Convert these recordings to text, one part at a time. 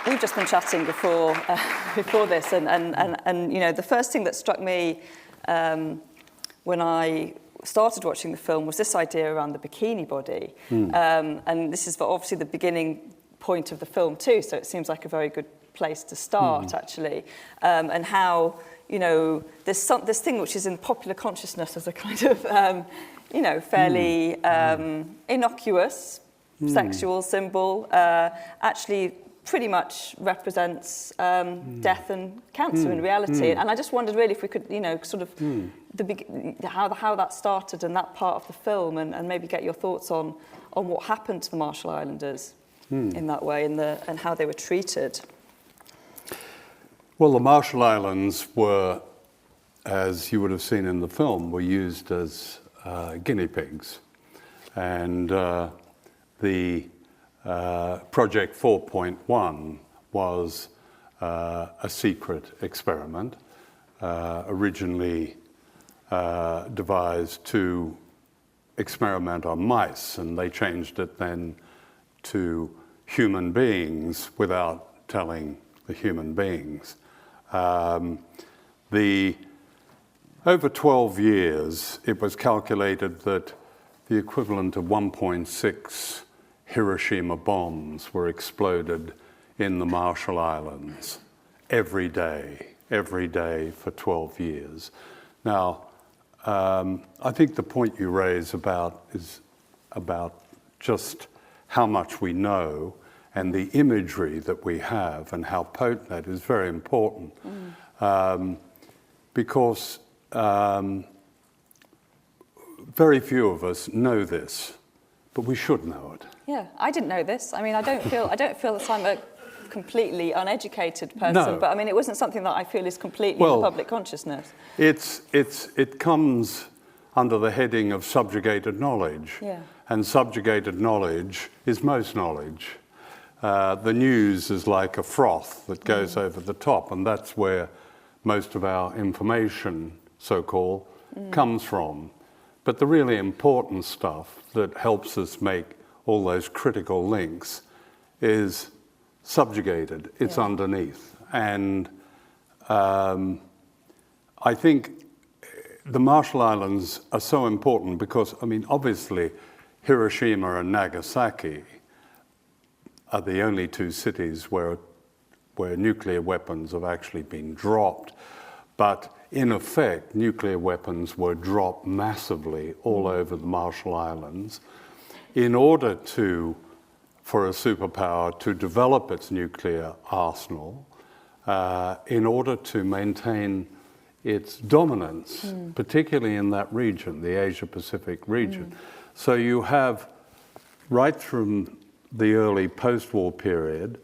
we've just been chatting before this, and you know, the first thing that struck me when I started watching the film was this idea around the bikini body, and this is obviously the beginning point of the film too. So it seems like a very good place to start, actually, and how, you know, there's this thing which is in popular consciousness as a kind of you know, fairly innocuous sexual symbol, actually pretty much represents death and cancer in reality. And I just wondered really if we could, you know, sort of how that started and that part of the film, and maybe get your thoughts on what happened to the Marshall Islanders in that way, and how they were treated. Well, the Marshall Islands were, as you would have seen in the film, were used as guinea pigs. And the Project 4.1 was a secret experiment, originally devised to experiment on mice, and they changed it then to human beings without telling the human beings. Over 12 years, it was calculated that the equivalent of 1.6 Hiroshima bombs were exploded in the Marshall Islands every day for 12 years. Now, I think the point you raise is about just how much we know, and the imagery that we have and how potent that is very important. Because very few of us know this, but we should know it. Yeah, I didn't know this. I mean, I don't feel that I'm a completely uneducated person, No. but I mean, it wasn't something that I feel is completely in the public consciousness. It comes under the heading of subjugated knowledge. Yeah. And subjugated knowledge is most knowledge. The news is like a froth that goes over the top, and that's where most of our information, so-called, comes from. But the really important stuff that helps us make all those critical links is subjugated. It's underneath. And I think the Marshall Islands are so important because, I mean, obviously, Hiroshima and Nagasaki are the only two cities where nuclear weapons have actually been dropped. But in effect, nuclear weapons were dropped massively all over the Marshall Islands in order for a superpower to develop its nuclear arsenal, in order to maintain its dominance, particularly in that region, the Asia-Pacific region. So you have, right from the early post-war period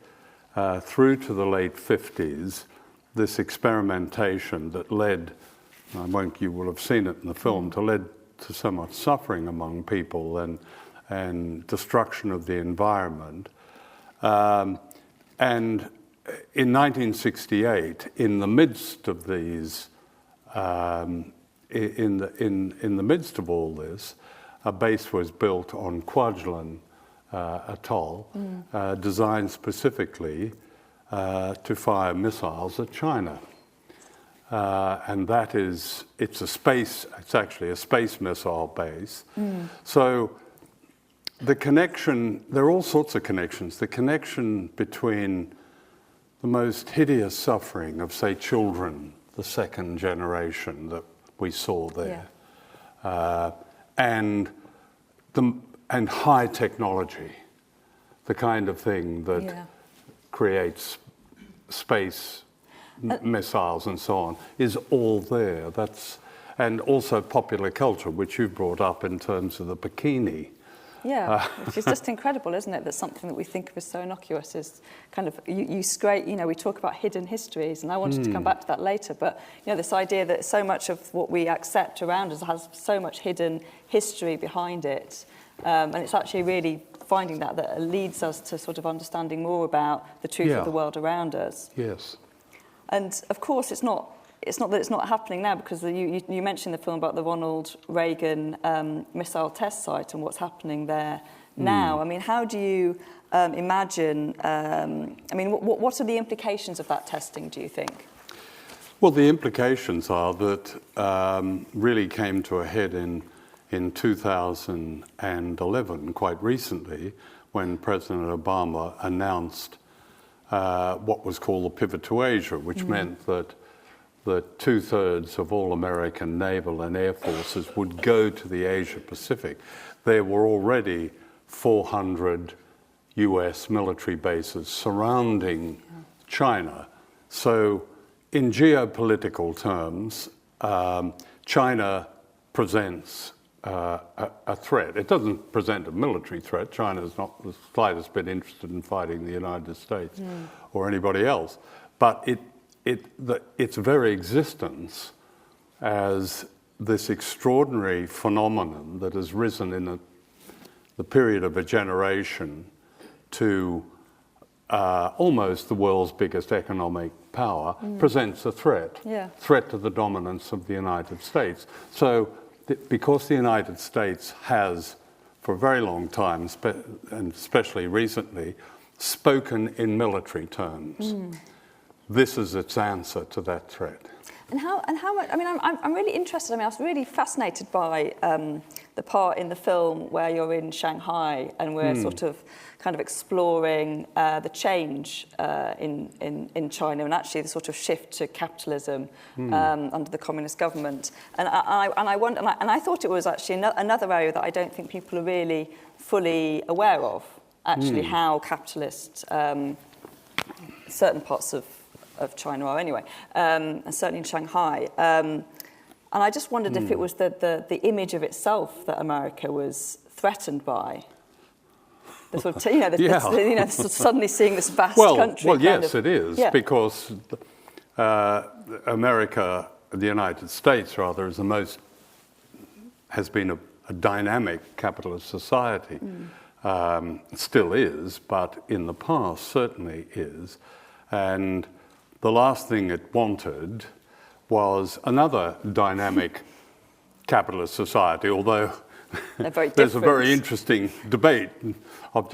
through to the late 50s, this experimentation that led, you will have seen it in the film, led to so much suffering among people and destruction of the environment. And in 1968, in the midst of these, in the midst of all this, a base was built on Kwajalein Atoll, designed specifically to fire missiles at China. And it's actually a space missile base. So the connection, there are all sorts of connections. The connection between the most hideous suffering of, say, children, the second generation that we saw there, and high technology, the kind of thing that creates space missiles and so on, is all there. And also popular culture, which you've brought up in terms of the bikini. Yeah, which is just incredible, isn't it? That something that we think of as so innocuous is kind of, you know, we talk about hidden histories, and I wanted to come back to that later, but, you know, this idea that so much of what we accept around us has so much hidden history behind it, and it's actually really finding that leads us to sort of understanding more about the truth of the world around us. Yes. And of course, it's not that it's not happening now, because you mentioned the film about the Ronald Reagan missile test site and what's happening there now. I mean, how do you imagine, I mean, what are the implications of that testing, do you think? Well, the implications are that really came to a head in 2011, quite recently, when President Obama announced what was called the pivot to Asia, which meant that 2/3 of all American naval and air forces would go to the Asia Pacific. There were already 400 US military bases surrounding China. So in geopolitical terms, China presents a threat. It doesn't present a military threat. China is not the slightest bit interested in fighting the United States or anybody else. But its very existence as this extraordinary phenomenon that has risen in the period of a generation to almost the world's biggest economic power presents a threat to the dominance of the United States. So because the United States has, for a very long time, and especially recently, spoken in military terms, this is its answer to that threat. And how much? I mean, I'm really interested. I mean, I was really fascinated by the part in the film where you're in Shanghai and we're sort of kind of exploring the change in China and actually the sort of shift to capitalism under the communist government. And I thought it was actually another area that I don't think people are really fully aware of. Actually, how capitalist certain parts of China are anyway, and certainly in Shanghai. And I just wondered if it was the image of itself that America was threatened by. The sort of, sort of suddenly seeing this vast country. Well, yes, it is, because America, the United States rather, has been a dynamic capitalist society. Still is, but in the past certainly is. And the last thing it wanted was another dynamic capitalist society, although there's a very interesting debate of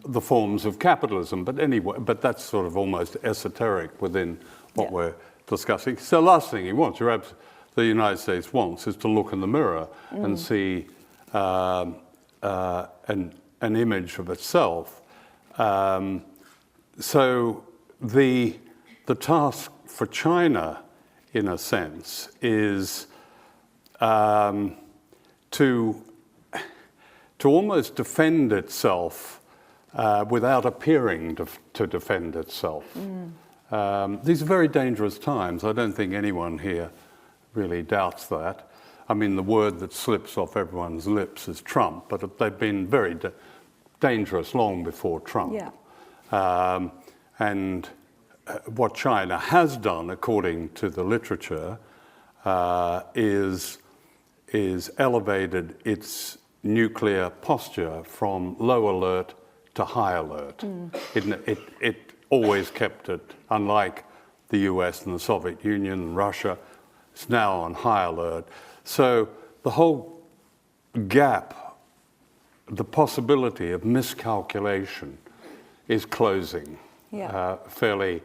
the forms of capitalism. But anyway, but that's sort of almost esoteric within what we're discussing. So the last thing he wants, the United States wants, is to look in the mirror and see an image of itself. So the task for China, in a sense, is to almost defend itself without appearing to defend itself. These are very dangerous times. I don't think anyone here really doubts that. I mean, the word that slips off everyone's lips is Trump, but they've been very dangerous long before Trump. And what China has done, according to the literature, is elevated its nuclear posture from low alert to high alert. It always kept it, unlike the US and the Soviet Union and Russia, it's now on high alert. So the whole gap, the possibility of miscalculation is closing fairly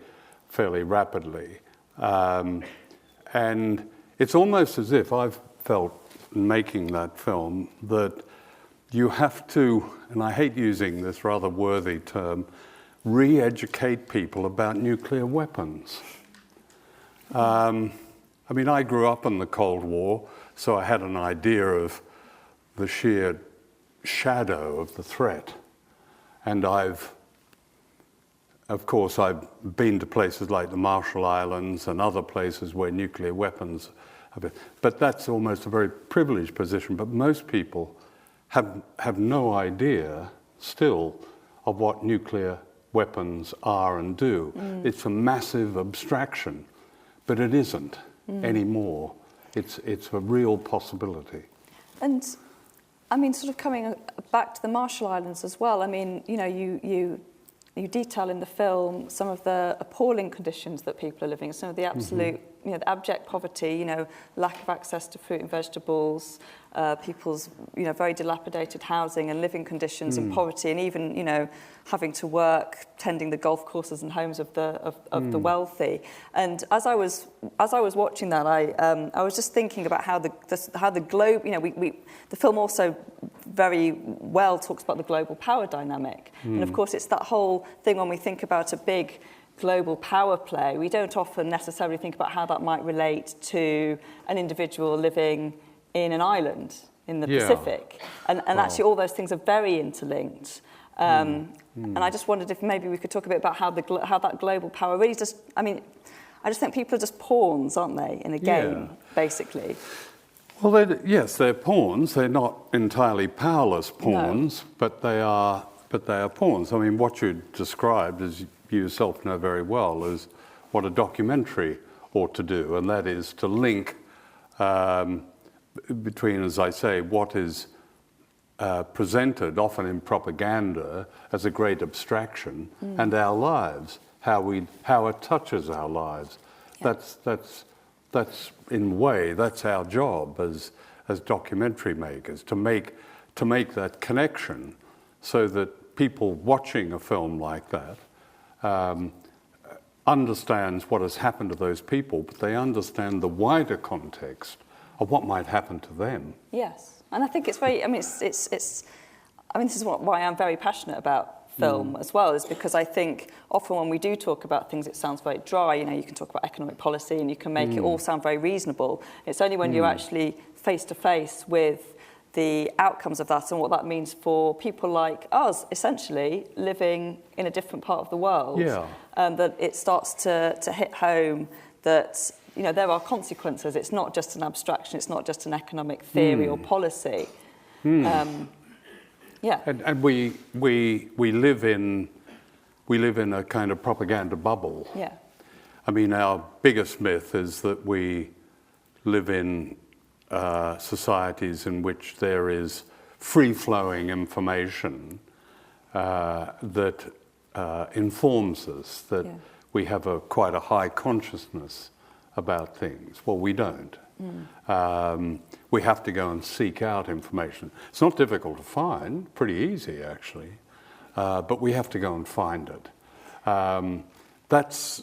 rapidly. And it's almost as if I've felt in making that film that you have to, and I hate using this rather worthy term, re-educate people about nuclear weapons. I mean, I grew up in the Cold War, so I had an idea of the sheer shadow of the threat. And I've been to places like the Marshall Islands and other places where nuclear weapons have been. But that's almost a very privileged position. But most people have no idea still of what nuclear weapons are and do. It's a massive abstraction, but it isn't anymore. It's a real possibility. And I mean, sort of coming back to the Marshall Islands as well, I mean, you know, you detail in the film some of the appalling conditions that people are living in, some of the absolute the abject poverty, lack of access to fruit and vegetables, people's, very dilapidated housing and living conditions and poverty, and even, having to work tending the golf courses and homes of the wealthy. And as I was watching that, I was just thinking about how the globe, the film also very well talks about the global power dynamic. And of course, it's that whole thing when we think about a big global power play, we don't often necessarily think about how that might relate to an individual living in an island in the Pacific. And actually all those things are very interlinked. And I just wondered if maybe we could talk a bit about how that global power really just, I just think people are just pawns, aren't they, in a game, basically. Well, yes, they're pawns. They're not entirely powerless pawns, but they are pawns. What you described, as you yourself know very well, is what a documentary ought to do, and that is to link between, as I say, what is presented often in propaganda as a great abstraction and our lives, how it touches our lives. Yeah. That's in a way that's our job as documentary makers, to make that connection so that people watching a film like that understands what has happened to those people, but they understand the wider context of what might happen to them. Yes. And I think it's very, this is why I'm very passionate about film as well, is because I think often when we do talk about things, it sounds very dry. You can talk about economic policy and you can make it all sound very reasonable. It's only when you're actually face to face with the outcomes of that and what that means for people like us, essentially living in a different part of the world, that it starts to hit home that there are consequences. It's not just an abstraction. It's not just an economic theory or policy. And we live in a kind of propaganda bubble. Yeah. Our biggest myth is that we live in societies in which there is free-flowing information that informs us, that we have quite a high consciousness about things. Well, we don't. We have to go and seek out information. It's not difficult to find, pretty easy actually, but we have to go and find it. That's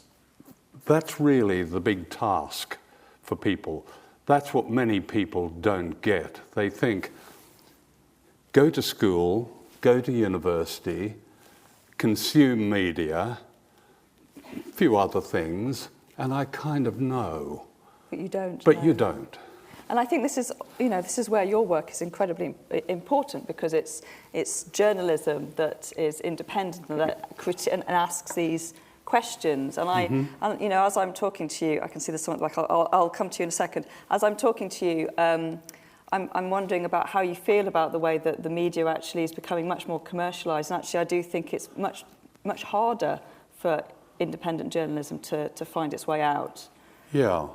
really the big task for people. That's what many people don't get. They think, go to school, go to university, consume media, a few other things, and I kind of know. But you don't. But you don't. And I think this is where your work is incredibly important, because it's journalism that is independent and and asks these questions. And as I'm talking to you, I can see there's something like I'll come to you in a second. As I'm talking to you, I'm wondering about how you feel about the way that the media actually is becoming much more commercialised. And actually, I do think it's much harder for independent journalism to find its way out. Yeah.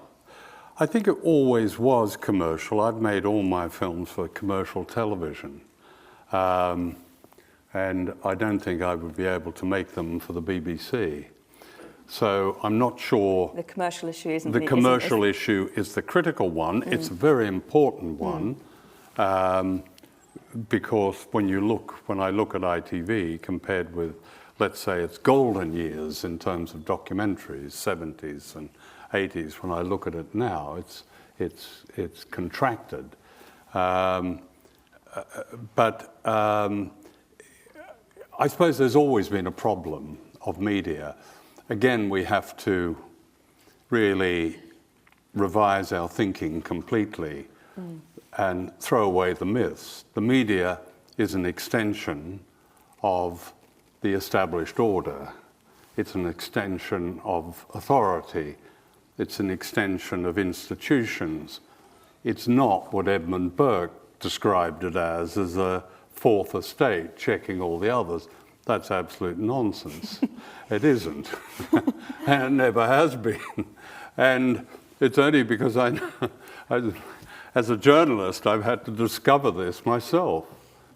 I think it always was commercial. I've made all my films for commercial television. And I don't think I would be able to make them for the BBC. So I'm not sure... The commercial issue isn't... The commercial issue is the critical one. It's a very important one. Because when I look at ITV compared with, let's say, its golden years in terms of documentaries, 70s and 80s, when I look at it now, it's contracted. But I suppose there's always been a problem of media. Again, we have to really revise our thinking completely and throw away the myths. The media is an extension of the established order. It's an extension of authority. It's an extension of institutions. It's not what Edmund Burke described it as a fourth estate checking all the others. That's absolute nonsense. It isn't. And it never has been. And it's only because as a journalist, I've had to discover this myself,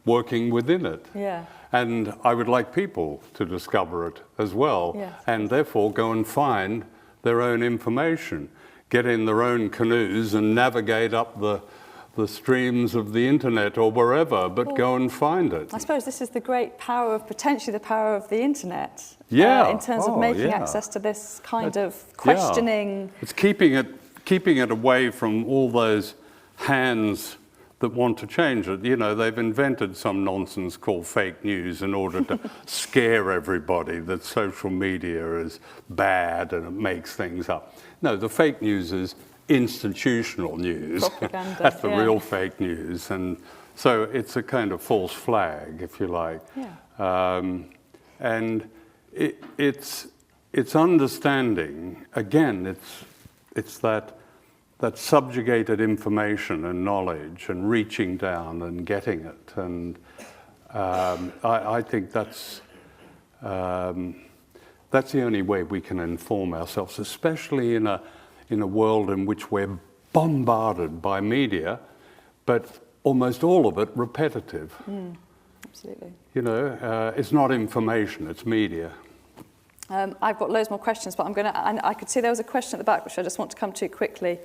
working within it. Yeah. And I would like people to discover it as well, and therefore go and find their own information. get in their own canoes and navigate up the streams of the internet or wherever, but go and find it. I suppose this is the great power of, potentially the power of the internet. Yeah. In terms of making access to this kind of questioning. Yeah. It's keeping it away from all those hands that want to change it. You know, they've invented some nonsense called fake news in order to scare everybody that social media is bad and it makes things up. No, the fake news is institutional news. Propaganda. That's the real fake news. And so it's a kind of false flag, if you like. Yeah. And it's understanding, again, it's that subjugated information and knowledge and reaching down and getting it. And I think that's the only way we can inform ourselves, especially in a world in which we're bombarded by media, but almost all of it repetitive. Absolutely. You know, it's not information, it's media. I've got loads more questions, but I could see there was a question at the back, which I just want to come to quickly.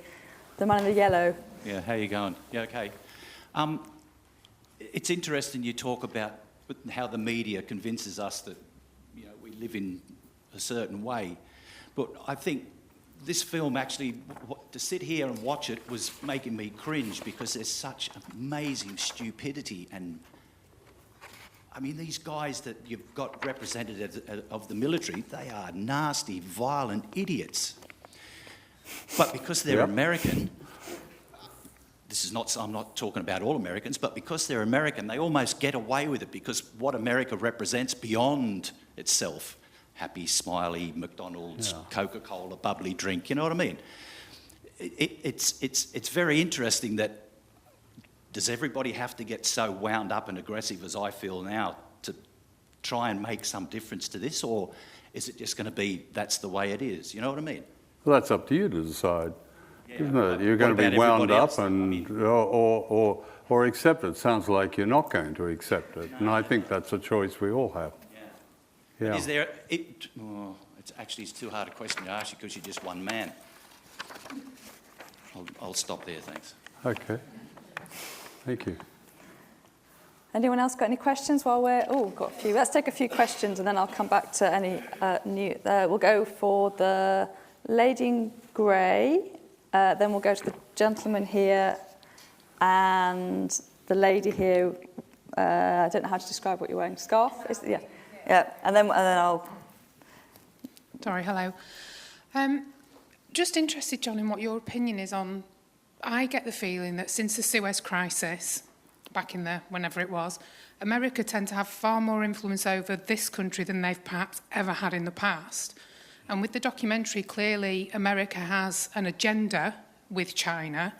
The man in the yellow. Yeah, how you going? Yeah, okay. It's interesting you talk about how the media convinces us that, you know, we live in a certain way. But I think this film actually, to sit here and watch it was making me cringe because there's such amazing stupidity. And I mean, these guys that you've got representative of the military, they are nasty, violent idiots. But because they're American, I'm not talking about all Americans, but because they're American, they almost get away with it because what America represents beyond itself, happy, smiley, McDonald's, Coca-Cola, bubbly drink, you know what I mean? It's very interesting that does everybody have to get so wound up and aggressive as I feel now to try and make some difference to this, or is it just going to be that's the way it is, you know what I mean? Well, that's up to you to decide, isn't it? You're going to be wound up or accept it. Sounds like you're not going to accept it, and I think that's a choice we all have. Yeah. Is there? It's too hard a question to ask you because you're just one man. I'll stop there. Thanks. Okay. Thank you. Anyone else got any questions while got a few. Let's take a few questions and then I'll come back to any new. We'll go for the lady in grey, then we'll go to the gentleman here and the lady here. I don't know how to describe what you're wearing. Scarf? Yeah. And then I'll... Sorry, hello. Just interested, John, in what your opinion is on... I get the feeling that since the Suez Crisis, back in the whenever it was, America tend to have far more influence over this country than they've perhaps ever had in the past. And with the documentary, clearly America has an agenda with China.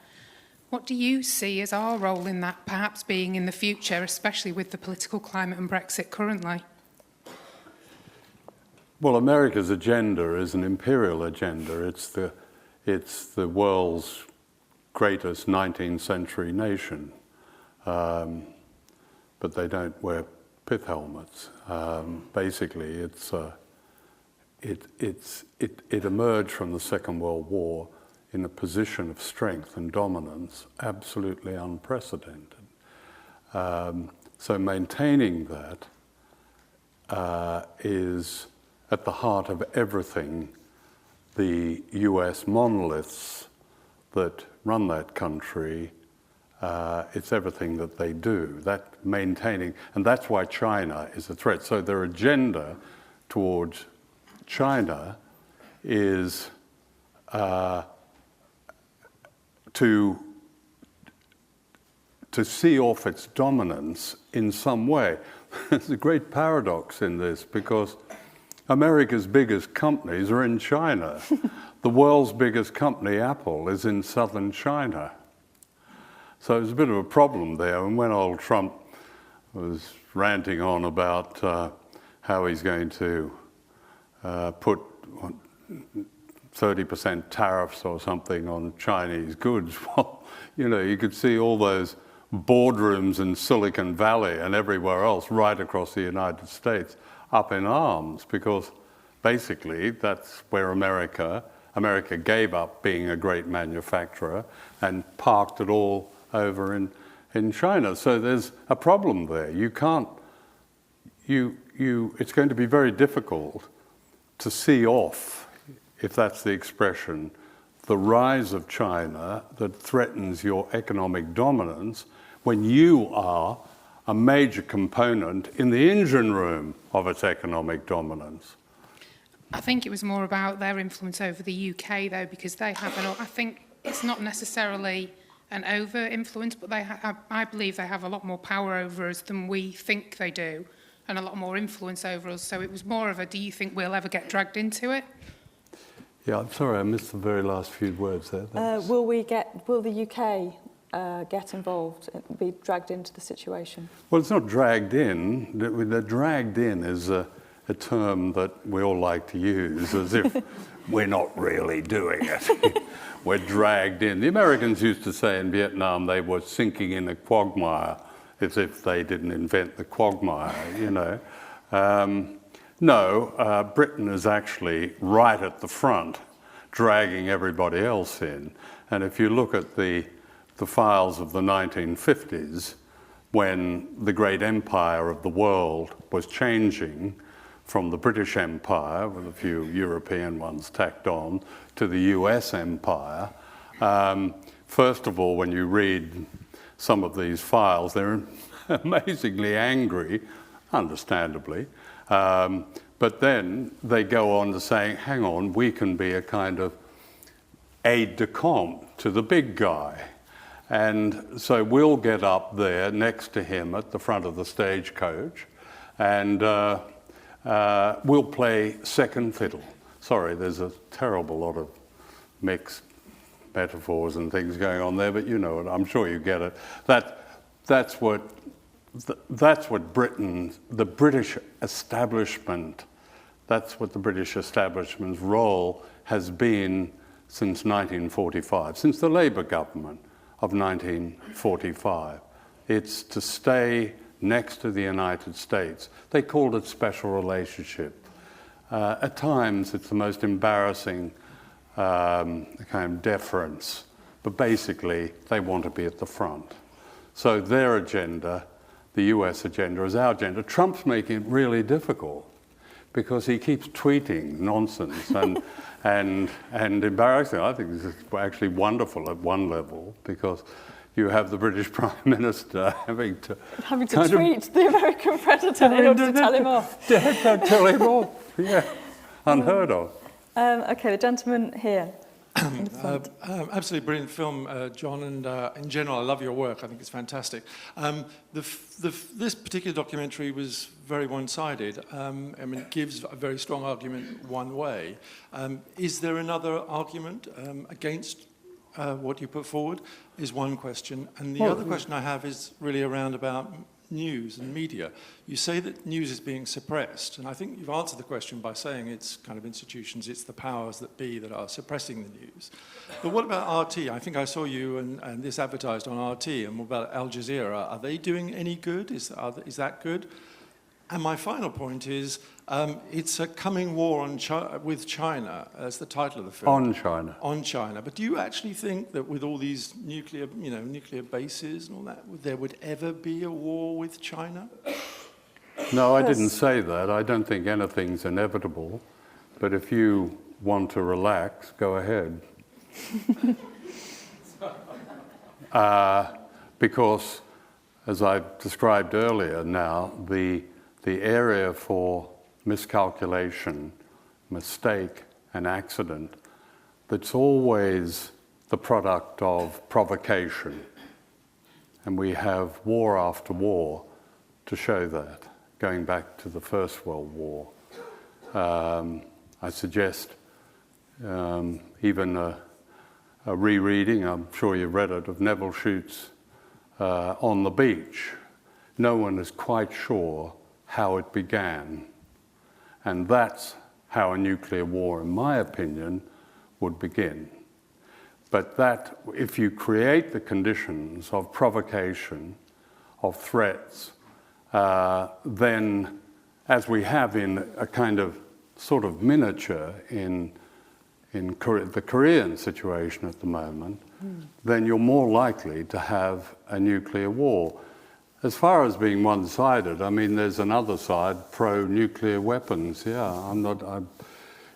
What do you see as our role in that perhaps being in the future, especially with the political climate and Brexit currently? Well, America's agenda is an imperial agenda. It's the world's greatest 19th century nation, but they don't wear pith helmets. Basically, it emerged from the Second World War in a position of strength and dominance, absolutely unprecedented. So maintaining that is at the heart of everything the US monoliths that run that country, it's everything that they do, that maintaining, and that's why China is a threat. So their agenda towards China is to see off its dominance in some way. There's a great paradox in this because America's biggest companies are in China. The world's biggest company, Apple, is in southern China. So there's a bit of a problem there. And when old Trump was ranting on about how he's going to put 30% tariffs or something on Chinese goods, well, you know, you could see all those boardrooms in Silicon Valley and everywhere else right across the United States up in arms because basically that's where America America gave up being a great manufacturer and parked it all over in China. So there's a problem there. You can't, it's going to be very difficult to see off, if that's the expression, the rise of China that threatens your economic dominance when you are a major component in the engine room of its economic dominance. I think it was more about their influence over the UK, though, because they have I think it's not necessarily an over-influence, but I believe they have a lot more power over us than we think they do, and a lot more influence over us. So it was more of a, do you think we'll ever get dragged into it? Yeah, I'm sorry, I missed the very last few words there. Will the UK get involved, be dragged into the situation? Well, it's not dragged in. The dragged in is a term that we all like to use as if we're not really doing it. We're dragged in. The Americans used to say in Vietnam they were sinking in a quagmire, as if they didn't invent the quagmire, you know. No, Britain is actually right at the front, dragging everybody else in. And if you look at the files of the 1950s, when the great empire of the world was changing from the British Empire, with a few European ones tacked on, to the US Empire, first of all, when you read some of these files, they're amazingly angry, understandably. But then they go on to saying, hang on, we can be a kind of aide-de-camp to the big guy. And so we'll get up there next to him at the front of the stagecoach and we'll play second fiddle. Sorry, there's a terrible lot of mixed metaphors and things going on there, but you know it, I'm sure you get it. That's what Britain, the British establishment, that's what the British establishment's role has been since 1945, since the Labour government of 1945. It's to stay next to the United States. They called it special relationship. At times, it's the most embarrassing kind of deference, but basically, they want to be at the front. So their agenda, the US agenda, is our agenda. Trump's making it really difficult because he keeps tweeting nonsense and embarrassing. I think this is actually wonderful at one level because you have the British Prime Minister having to tweet the American president in order to tell him off. Tell him off, yeah, unheard of. Okay, the gentleman here. Absolutely brilliant film, John, and in general, I love your work. I think it's fantastic. This particular documentary was very one-sided. I mean, it gives a very strong argument one way. Is there another argument against what you put forward? Is one question. And the other question I have is really around about news and media. You say that news is being suppressed, and I think you've answered the question by saying it's kind of institutions, it's the powers that be that are suppressing the news. But what about RT? I think I saw you and this advertised on RT, and what about Al Jazeera? Are they doing any good? Is that good? And my final point is, it's a coming war with China, as the title of the film. On China. On China. But do you actually think that with all these nuclear bases and all that, there would ever be a war with China? No, I didn't say that. I don't think anything's inevitable. But if you want to relax, go ahead. Because, as I described earlier now, the area for miscalculation, mistake, and accident, that's always the product of provocation. And we have war after war to show that, going back to the First World War. I suggest even a rereading, I'm sure you've read it, of Neville Shute's On the Beach. No one is quite sure how it began. And that's how a nuclear war, in my opinion, would begin. But that, if you create the conditions of provocation, of threats, then, as we have in a kind of sort of miniature in the Korean situation at the moment, then you're more likely to have a nuclear war. As far as being one-sided, I mean, there's another side pro-nuclear weapons. Yeah,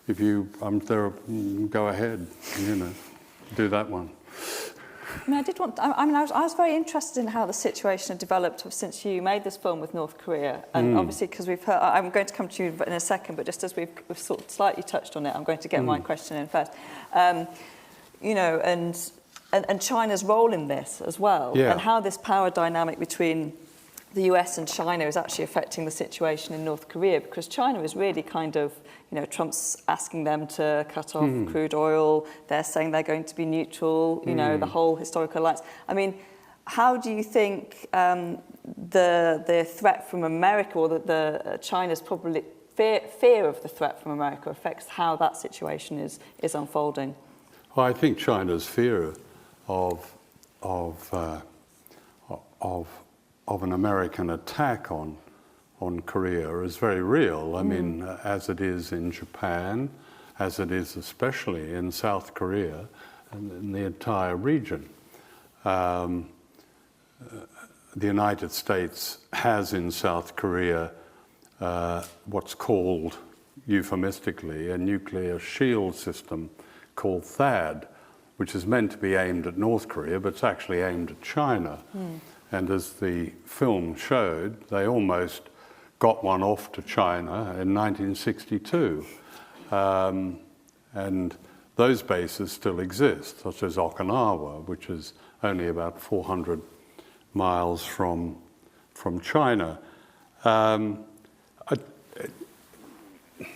if I'm there, go ahead, do that one. I mean, I was very interested in how the situation had developed since you made this film with North Korea, and obviously because we've heard, I'm going to come to you in a second, but just as we've sort of slightly touched on it, I'm going to get my question in first. And China's role in this as well, and how this power dynamic between the US and China is actually affecting the situation in North Korea, because China is really kind of, Trump's asking them to cut off crude oil, they're saying they're going to be neutral, the whole historical alliance. I mean, how do you think the threat from America, or the China's probably fear of the threat from America affects how that situation is unfolding? Well, I think China's fear of an American attack on Korea is very real. I mean, as it is in Japan, as it is especially in South Korea and in the entire region. The United States has in South Korea what's called, euphemistically, a nuclear shield system called THAAD, which is meant to be aimed at North Korea, but it's actually aimed at China. And as the film showed, they almost got one off to China in 1962. And those bases still exist, such as Okinawa, which is only about 400 miles from China.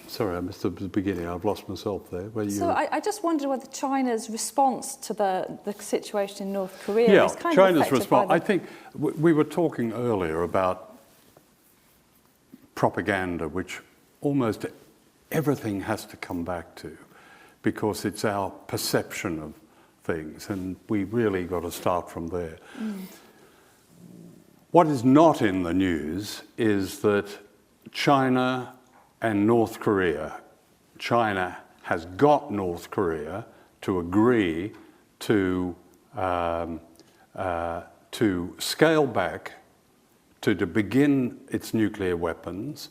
Sorry, I missed the beginning. I've lost myself there. So I just wondered whether China's response to the situation in North Korea is kind China's of affected response. by I think we were talking earlier about propaganda, which almost everything has to come back to, because it's our perception of things, and we really got to start from there. What is not in the news is that China and North Korea, China has got North Korea to agree to scale back, to begin its nuclear weapons,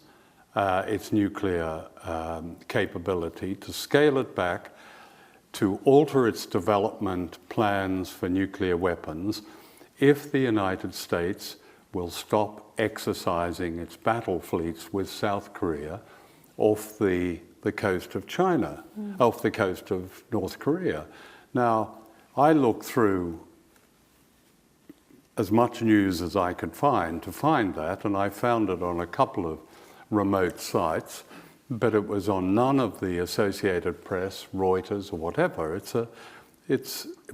its nuclear capability, to scale it back, to alter its development plans for nuclear weapons, if the United States will stop exercising its battle fleets with South Korea off the coast of China, off the coast of North Korea. Now, I looked through as much news as I could find to find that, and I found it on a couple of remote sites, but it was on none of the Associated Press, Reuters, or whatever.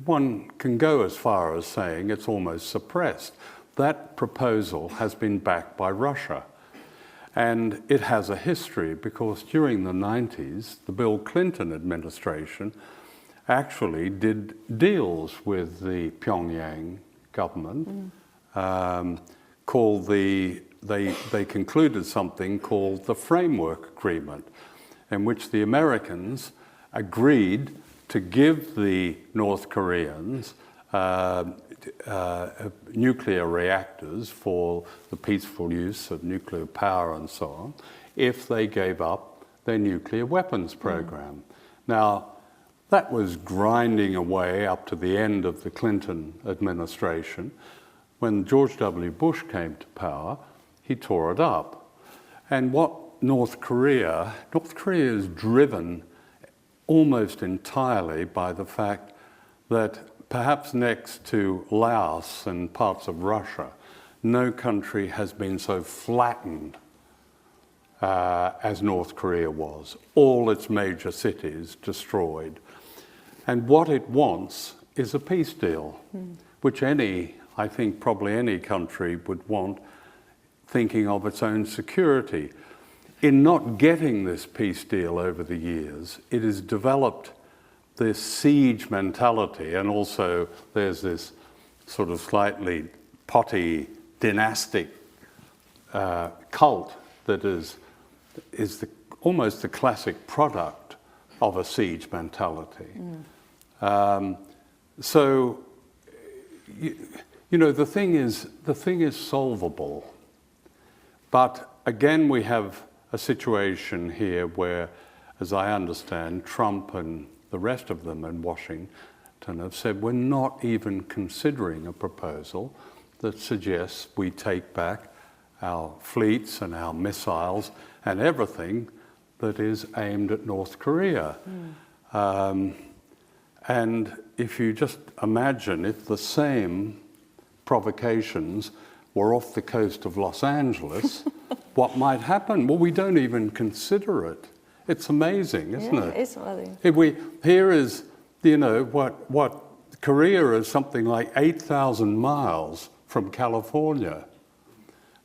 One can go as far as saying it's almost suppressed. That proposal has been backed by Russia. And it has a history, because during the 90s, the Bill Clinton administration actually did deals with the Pyongyang government, called they concluded something called the Framework Agreement, in which the Americans agreed to give the North Koreans nuclear reactors for the peaceful use of nuclear power and so on, if they gave up their nuclear weapons program. Now, that was grinding away up to the end of the Clinton administration. When George W. Bush came to power, he tore it up. And what North Korea is driven almost entirely by the fact that perhaps next to Laos and parts of Russia, no country has been so flattened as North Korea was. All its major cities destroyed. And what it wants is a peace deal, which I think probably any country would want, thinking of its own security. In not getting this peace deal over the years, it has developed this siege mentality, and also there's this sort of slightly potty dynastic cult that is almost the classic product of a siege mentality. So, you know, the thing is solvable. But again, we have a situation here where, as I understand, Trump and the rest of them in Washington have said we're not even considering a proposal that suggests we take back our fleets and our missiles and everything that is aimed at North Korea. And if you just imagine if the same provocations were off the coast of Los Angeles, what might happen? Well, we don't even consider it. It's amazing, isn't it? It is amazing. Here is, you know, what Korea is something like 8,000 miles from California.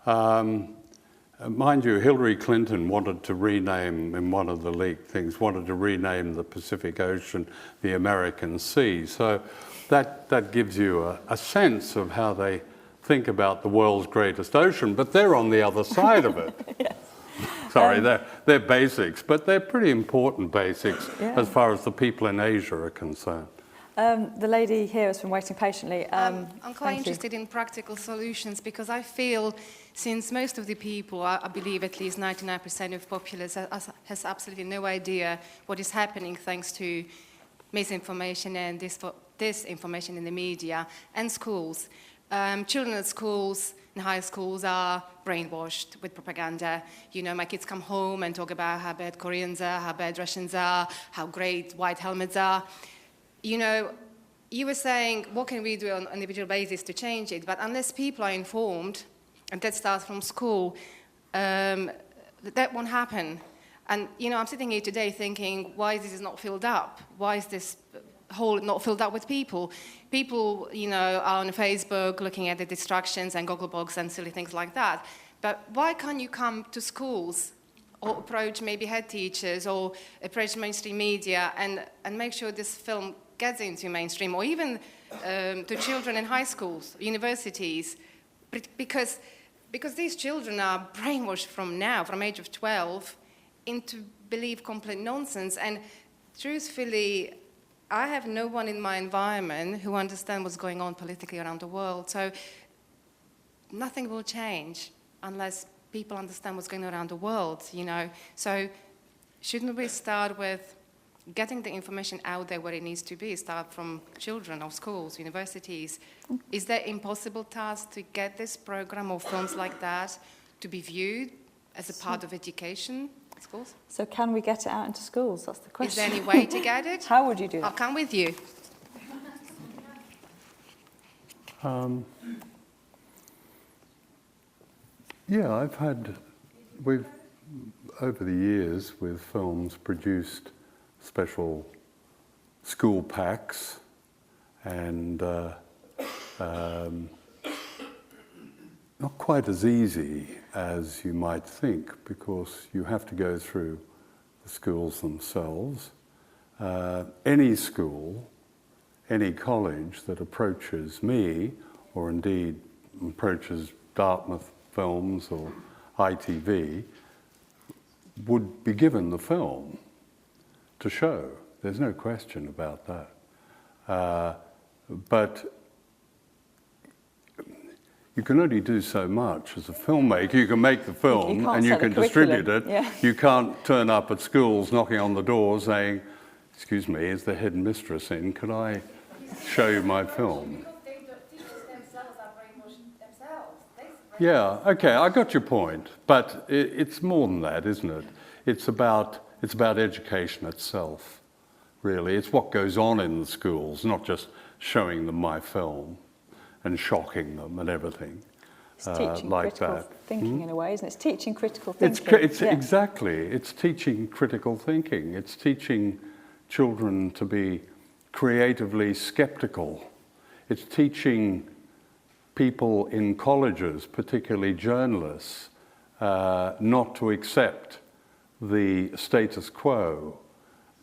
Mind you, Hillary Clinton wanted to rename, in one of the leaked things, wanted to rename the Pacific Ocean the American Sea. So that gives you a sense of how they think about the world's greatest ocean, but they're on the other side of it. Yes. Sorry, they're basics, but they're pretty important basics as far as the people in Asia are concerned. The lady here has been waiting patiently. I'm quite interested in practical solutions because I feel since most of the people, I believe at least 99% of populace has absolutely no idea what is happening thanks to misinformation and disinformation in the media and schools. Children at schools and high schools are brainwashed with propaganda. You know, my kids come home and talk about how bad Koreans are, how bad Russians are, how great white helmets are. You know, you were saying, what can we do on an individual basis to change it? But unless people are informed, and that starts from school, that won't happen. And, you know, I'm sitting here today thinking, why this is not filled up? Why is this hole not filled up with people? People, you know, are on Facebook looking at the distractions and Gogglebox and silly things like that. But why can't you come to schools or approach maybe head teachers or approach mainstream media and make sure this film gets into mainstream, or even to children in high schools, universities, because these children are brainwashed from age of 12, into believe complete nonsense. And truthfully, I have no one in my environment who understands what's going on politically around the world. So nothing will change unless people understand what's going on around the world, you know. So shouldn't we start with getting the information out there where it needs to be, start from children or schools, universities? Is there impossible task to get this program or films like that to be viewed as a part of education in schools? So can we get it out into schools? That's the question. Is there any way to get it? How would you do that? I'll come with you. Yeah, we've, over the years, with films, produced special school packs, and not quite as easy as you might think, because you have to go through the schools themselves. Any school, any college that approaches me, or indeed approaches Dartmouth Films or ITV, would be given the film to show. There's no question about that. But you can only do so much as a filmmaker. You can make the film and you can distribute it. Yeah. You can't turn up at schools knocking on the door saying, "Excuse me, is the headmistress in? Could I show you my film?" Yeah, okay, I got your point. But it's more than that, isn't it? It's about education itself, really. It's what goes on in the schools, not just showing them my film and shocking them and everything. It's teaching like critical that. thinking in a way, isn't it? It's teaching critical thinking. Exactly. It's teaching critical thinking. It's teaching children to be creatively skeptical. It's teaching people in colleges, particularly journalists, not to accept the status quo,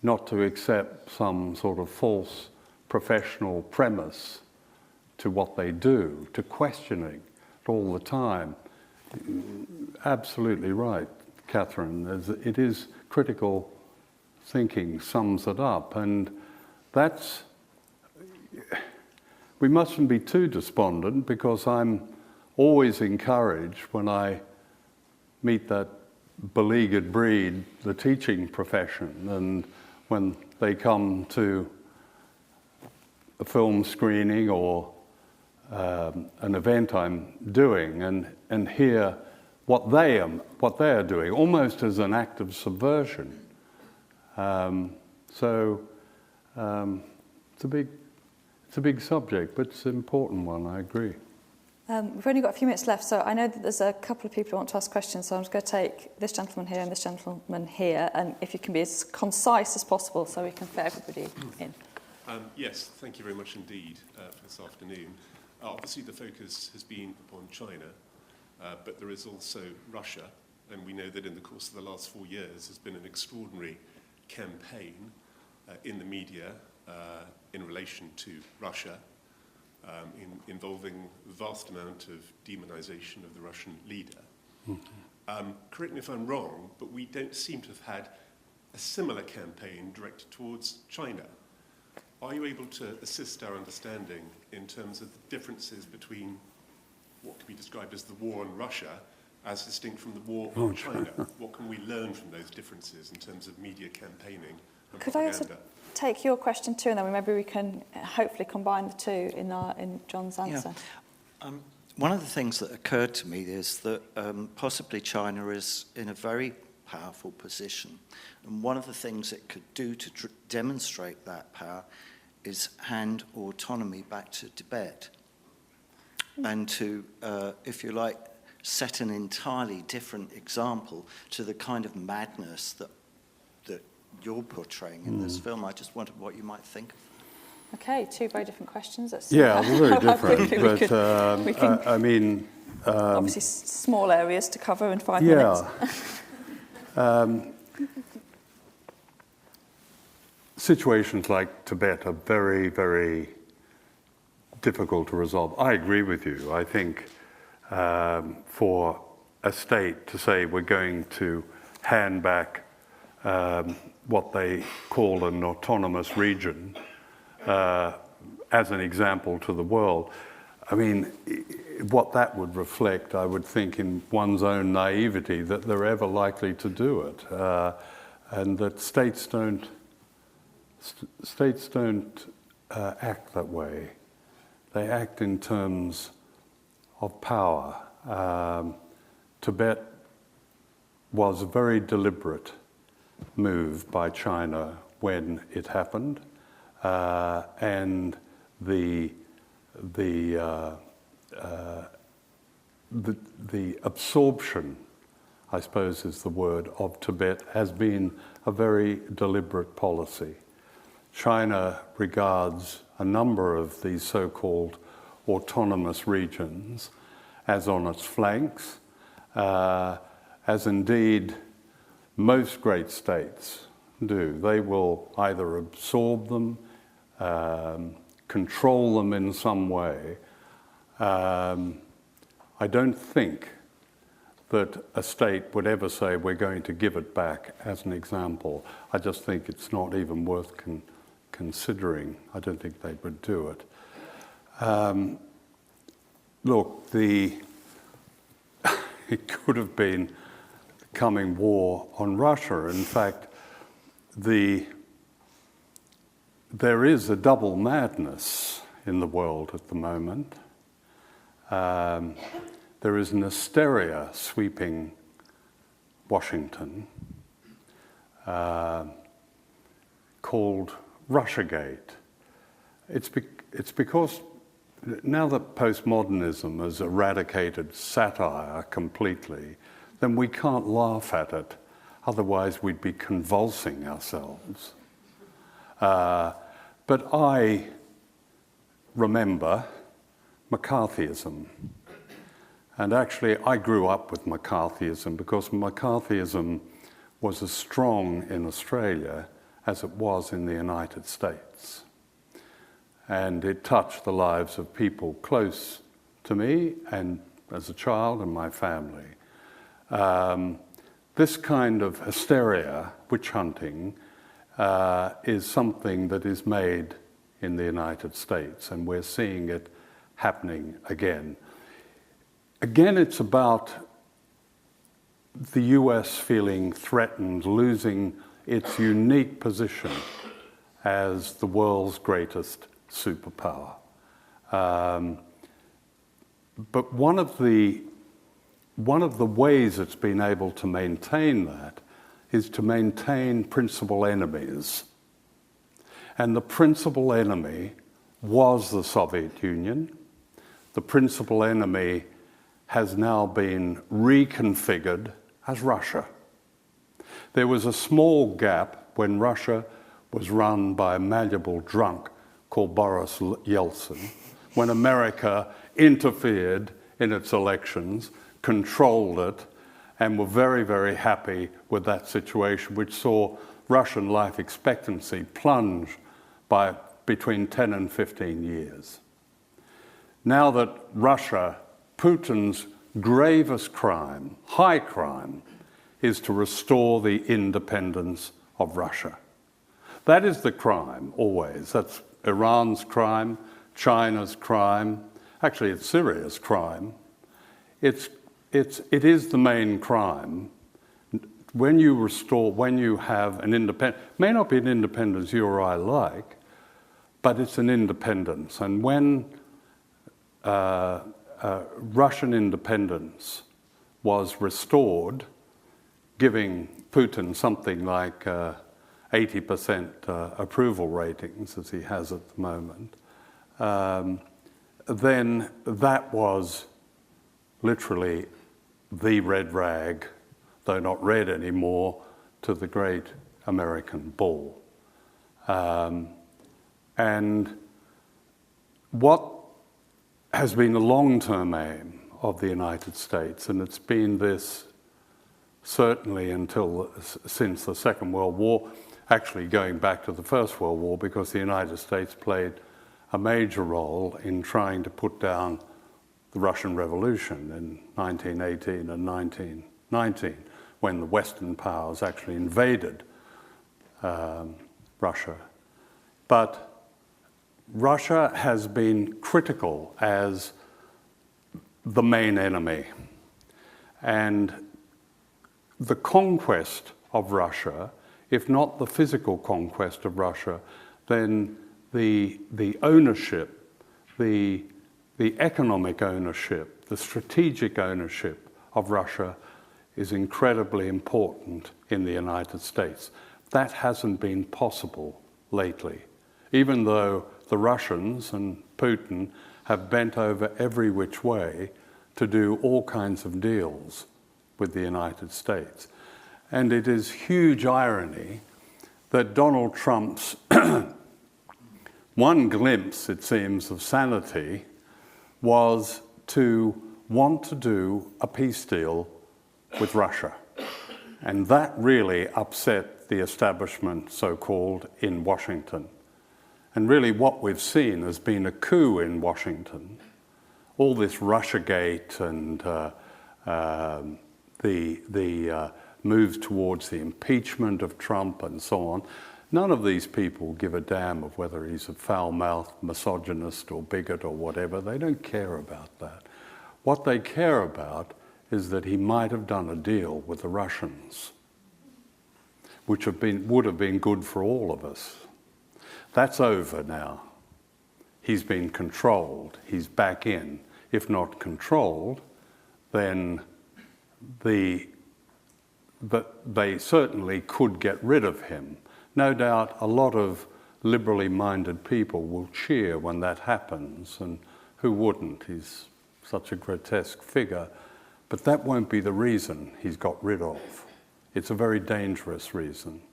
not to accept some sort of false professional premise to what they do, to questioning it all the time. Absolutely right, Katharine. It is critical thinking sums it up. And we mustn't be too despondent, because I'm always encouraged when I meet that beleaguered breed, the teaching profession, and when they come to a film screening or an event I'm doing and hear what they are doing, almost as an act of subversion. So it's a big subject, but it's an important one. I agree. We've only got a few minutes left, so I know that there's a couple of people who want to ask questions, so I'm just going to take this gentleman here and this gentleman here, and if you can be as concise as possible so we can fit everybody in. Yes, thank you very much indeed for this afternoon. Obviously the focus has been upon China, but there is also Russia, and we know that in the course of the last 4 years there's been an extraordinary campaign in the media in relation to Russia, involving a vast amount of demonization of the Russian leader. Mm-hmm. Correct me if I'm wrong, but we don't seem to have had a similar campaign directed towards China. Are you able to assist our understanding in terms of the differences between what could be described as the war on Russia as distinct from the war on China? What can we learn from those differences in terms of media campaigning and Could propaganda? I also take your question too, and then maybe we can hopefully combine the two in John's answer? Yeah. One of the things that occurred to me is that possibly China is in a very powerful position. And one of the things it could do to demonstrate that power is hand autonomy back to Tibet. And to, if you like, set an entirely different example to the kind of madness that you're portraying in this film. I just wondered what you might think of that. Okay, two very different questions. Yeah, very different. But we can I mean, obviously small areas to cover in 5 minutes. Situations like Tibet are very, very difficult to resolve. I agree with you. I think for a state to say we're going to hand back what they call an autonomous region as an example to the world, I mean, what that would reflect, I would think, in one's own naivety, that they're ever likely to do it, and that states don't act that way. They act in terms of power. Tibet was a very deliberate move by China when it happened, and the absorption, I suppose is the word, of Tibet has been a very deliberate policy. China regards a number of these so-called autonomous regions as on its flanks, as indeed most great states do. They will either absorb them, control them in some way. I don't think that a state would ever say we're going to give it back as an example. I just think it's not even worth considering. I don't think they would do it. Look, it could have been the coming war on Russia. In fact, there is a double madness in the world at the moment. There is an hysteria sweeping Washington called Russiagate. It's because now that postmodernism has eradicated satire completely, then we can't laugh at it. Otherwise, we'd be convulsing ourselves. But I remember McCarthyism. And actually, I grew up with McCarthyism because McCarthyism was as strong in Australia as it was in the United States. And it touched the lives of people close to me and as a child and my family. This kind of hysteria, witch hunting, is something that is made in the United States, and we're seeing it happening again. Again, it's about the US feeling threatened, losing its unique position as the world's greatest superpower. But one of the ways it's been able to maintain that is to maintain principal enemies. And the principal enemy was the Soviet Union. The principal enemy has now been reconfigured as Russia. There was a small gap when Russia was run by a malleable drunk called Boris Yeltsin, when America interfered in its elections, controlled it, and were very, very happy with that situation, which saw Russian life expectancy plunge by between 10 and 15 years. Now that Russia, Putin's gravest crime, high crime, is to restore the independence of Russia. That is the crime, always. That's Iran's crime, China's crime. Actually, it's Syria's crime. It is the main crime. When you have an independence, may not be an independence you or I like, but it's an independence. And when Russian independence was restored, giving Putin something like 80% approval ratings, as he has at the moment, then that was literally the red rag, though not red anymore, to the great American ball. And what has been a long-term aim of the United States, and it's been this certainly since the Second World War, actually going back to the First World War, because the United States played a major role in trying to put down the Russian Revolution in 1918 and 1919, when the Western powers actually invaded Russia. But Russia has been critical as the main enemy. And the conquest of Russia, if not the physical conquest of Russia, then the ownership, the economic ownership, the strategic ownership of Russia is incredibly important in the United States. That hasn't been possible lately, even though the Russians and Putin have bent over every which way to do all kinds of deals with the United States. And it is huge irony that Donald Trump's one glimpse, it seems, of sanity was to want to do a peace deal with Russia. And that really upset the establishment, so-called, in Washington. And really what we've seen has been a coup in Washington. All this Russiagate and the moves towards the impeachment of Trump and so on. None of these people give a damn of whether he's a foul-mouthed misogynist or bigot or whatever. They don't care about that. What they care about is that he might have done a deal with the Russians, which would have been good for all of us. That's over now. He's been controlled. He's back in. If not controlled, then they certainly could get rid of him. No doubt a lot of liberally minded people will cheer when that happens, and who wouldn't? He's such a grotesque figure. But that won't be the reason he's got rid of. It's a very dangerous reason.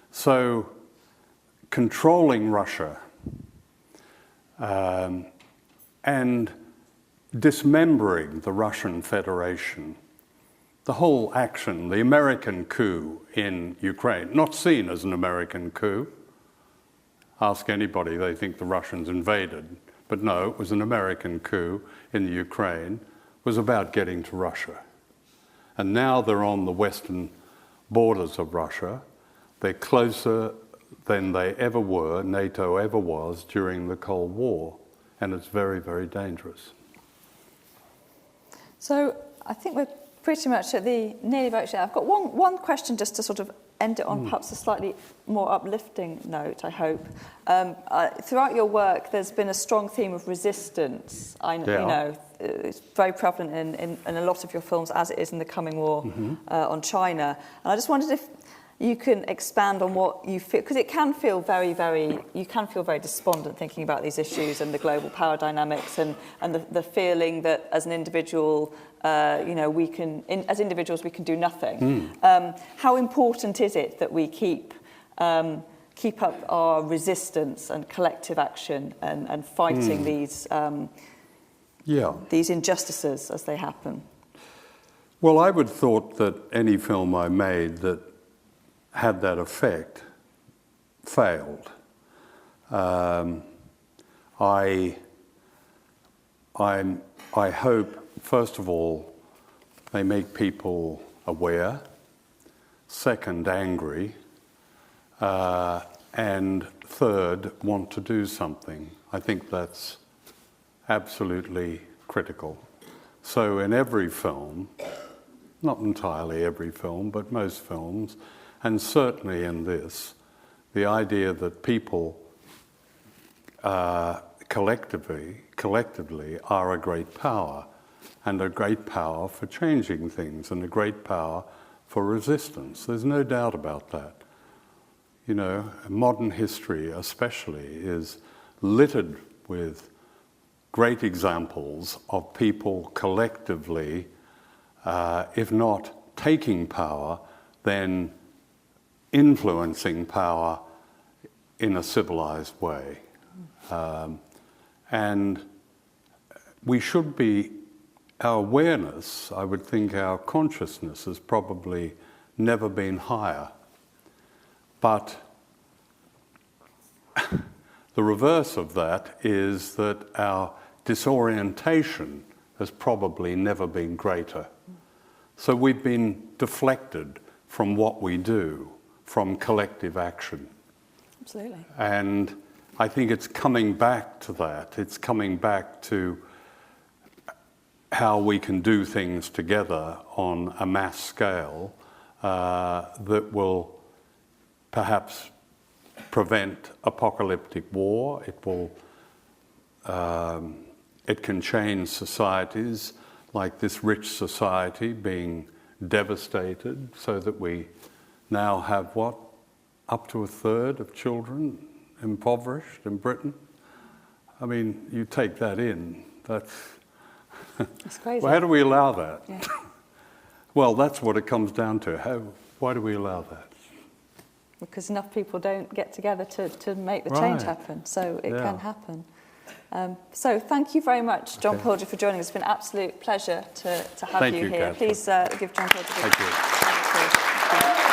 So controlling Russia and dismembering the Russian Federation, the whole action, the American coup in Ukraine, not seen as an American coup. Ask anybody, they think the Russians invaded. But no, it was an American coup in the Ukraine, was about getting to Russia. And now they're on the western borders of Russia. They're closer than they ever were, NATO ever was, during the Cold War. And it's very, very dangerous. So I think we're pretty much at the nearly about there. I've got one question just to sort of end it on perhaps a slightly more uplifting note, I hope. Throughout your work, there's been a strong theme of resistance. You know, it's very prevalent in a lot of your films, as it is in the coming war on China. And I just wondered if you can expand on what you feel, because it can feel very despondent thinking about these issues and the global power dynamics and the feeling that as an individual, you know, as individuals we can do nothing. How important is it that we keep up our resistance and collective action and fighting these injustices as they happen? Well, I would have thought that any film I made that had that effect failed. I hope, first of all, they make people aware, second, angry, and third, want to do something. I think that's absolutely critical. So in every film, not entirely every film, but most films, and certainly in this, the idea that people collectively are a great power, and a great power for changing things, and a great power for resistance. There's no doubt about that. You know, modern history especially is littered with great examples of people collectively, if not taking power, then influencing power in a civilized way. And we should be, our awareness, I would think our consciousness has probably never been higher. But the reverse of that is that our disorientation has probably never been greater. So we've been deflected from what we do, from collective action. Absolutely. And I think it's coming back to that. It's coming back to how we can do things together on a mass scale that will perhaps prevent apocalyptic war. It can change societies, like this rich society being devastated, so that we now have up to a third of children impoverished in Britain. I mean, you take that in, that's crazy. Well, how do we allow that? Yeah. Well, that's what it comes down to. Why do we allow that? Because enough people don't get together to make the change happen, so it can happen. So thank you very much, John Pilger, for joining us. It's been an absolute pleasure to have you here. Katharine. Please give John Pilger a big Thank you. round of applause.